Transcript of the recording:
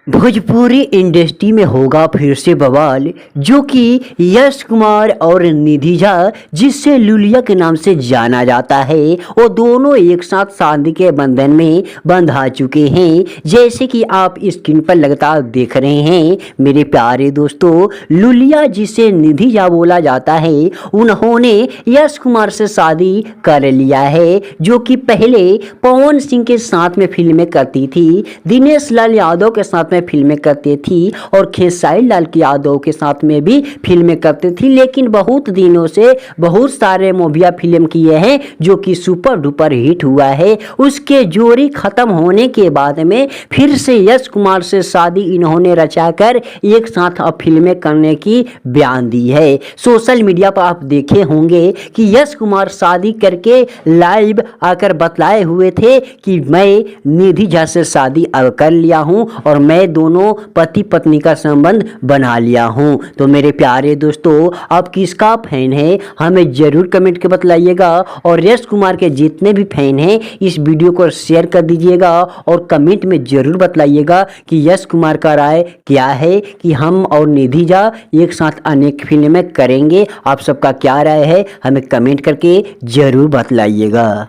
Bhojpuri industry में होगा फिर से बवाल, जो कि यश कुमार और निधि झा, जिससे लुलिया के नाम से जाना जाता है, वो दोनों एक साथ शादी के बंधन में बंधा चुके हैं। जैसे कि आप स्क्रीन पर लगातार देख रहे हैं मेरे प्यारे दोस्तों, लुलिया जिसे निधि झा बोला जाता है, उन्होंने यश कुमार से शादी कर लिया है, जो कि पहले पवन सिंह के साथ में फिल्में करती थी, दिनेश लाल यादव के साथ में फिल्में करती थी और खेसारी लाल यादव के साथ में भी फिल्में करती थी। लेकिन बहुत दिनों से बहुत सारे मूवियाँ फिल्म किए हैं जो कि सुपर डुपर हिट हुआ है। उसके जोड़ी खत्म होने के बाद में फिर से यश कुमार से शादी इन्होंने रचाकर एक साथ अब फिल्में करने की बयान दी है। सोशल मीडिया पर आप देखे होंगे कि यश कुमार शादी करके लाइव आकर बतलाए हुए थे कि मैं निधि झा से शादी अब कर लिया हूं और मैं दोनों पति पत्नी का संबंध बना लिया हूं। तो मेरे प्यारे दोस्तों, आप किसका फैन है हमें जरूर कमेंट के बतलाइएगा, और यश कुमार के जितने भी फैन हैं इस वीडियो को शेयर कर दीजिएगा और कमेंट में जरूर बतलाइएगा कि यश कुमार का राय क्या है कि हम और निधि झा एक साथ अनेक फिल्में करेंगे। आप सबका क्या राय है हमें कमेंट करके जरूर बतलाइएगा।